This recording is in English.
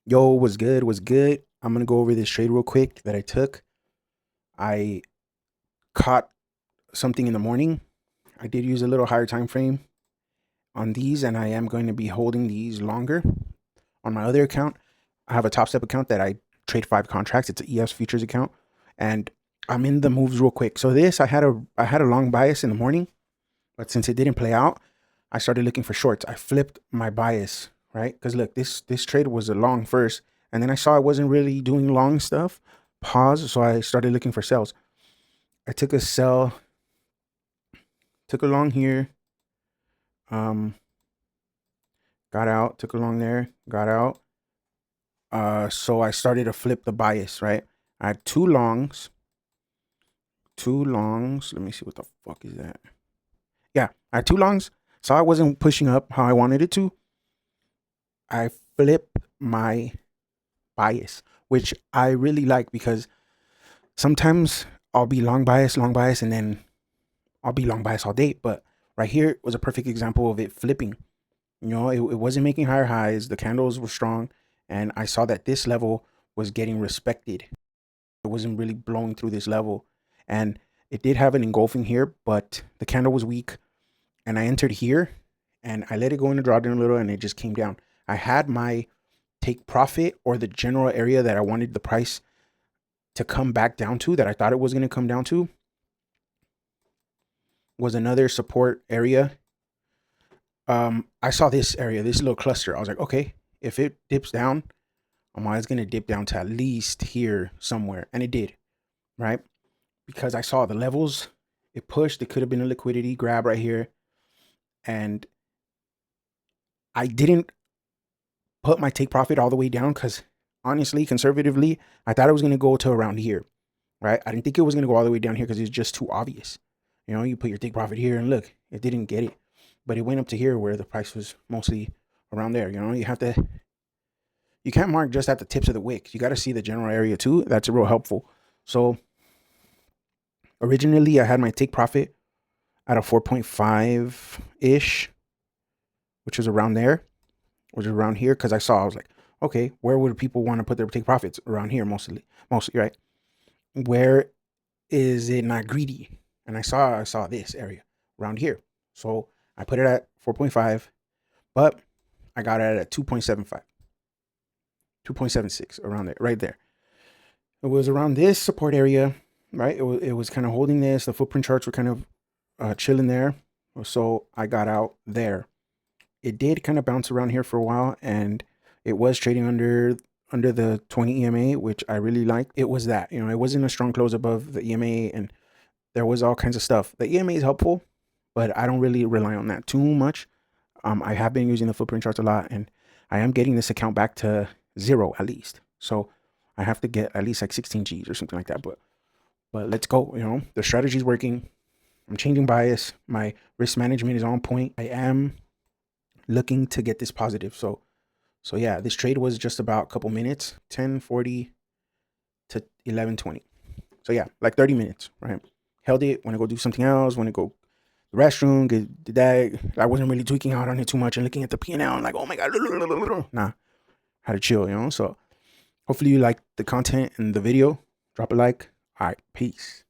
Yo, what's good? What's good? I'm gonna go over this trade real quick that I took. I caught something in the morning. I did use a little higher time frame on these, and I am going to be holding these longer. On my other account, I have a Top Step account that I trade 5 contracts. It's an ES futures account, and I'm in the moves real quick. So this, I had a long bias in the morning, but since it didn't play out, I started looking for shorts. I flipped my bias, right? Because look, this trade was a long first, and then I saw I wasn't really doing long stuff. Pause. So I started looking for sells. I took a sell, took a long here, um, got out, took a long there, got out. So I started to flip the bias, right? I had two longs. Let me see what the fuck is that. Yeah, I had two longs. Saw I wasn't pushing up how I wanted it to. I flipped my bias, which I really like because sometimes I'll be long bias, and then I'll be long bias all day. But right here was a perfect example of it flipping. You know, it wasn't making higher highs. The candles were strong, and I saw that this level was getting respected. It wasn't really blowing through this level, and it did have an engulfing here, but the candle was weak, and I entered here, and I let it go in the drawdown a little, and it just came down. I had my take profit or the general area that I wanted the price to come back down to, that I thought it was going to come down to, was another support area. I saw this area, this little cluster. I was like, okay, if it dips down, it's going to dip down to at least here somewhere. And it did, right? Because I saw the levels, it pushed. It could have been a liquidity grab right here. And I didn't put my take profit all the way down because honestly, conservatively, I thought it was going to go to around here, right? I didn't think it was going to go all the way down here because it's just too obvious. You know, you put your take profit here and look, it didn't get it. But it went up to here where the price was mostly around there. You know, you can't mark just at the tips of the wick. You got to see the general area too. That's real helpful. So originally I had my take profit at a 4.5-ish, which was around there, which was around here. Cause I was like, okay, where would people want to put their take profits? Around here, mostly, right? Where is it not greedy? And I saw this area around here. So I put it at 4.5, but I got it at 2.75, 2.76, around there, right there. It was around this support area, right? It was kind of holding this. The footprint charts were kind of chilling there. So I got out there. It did kind of bounce around here for a while, and it was trading under the 20 EMA, which I really liked. It was that, you know, it wasn't a strong close above the EMA, and there was all kinds of stuff. The EMA is helpful, but I don't really rely on that too much. I have been using the footprint charts a lot, and I am getting this account back to 0 at least. So I have to get at least like 16 G's or something like that. But let's go. You know, the strategy is working. I'm changing bias. My risk management is on point. I am looking to get this positive. So yeah, this trade was just about a couple minutes, 10:40 to 11:20. So yeah, like 30 minutes, right? Held it. Want to go do something else? Want to go the restroom? Did that? I wasn't really tweaking out on it too much and looking at the P&L and like, oh my god, nah. How to chill, you know. So hopefully you like the content and the video. Drop a like. All right, peace.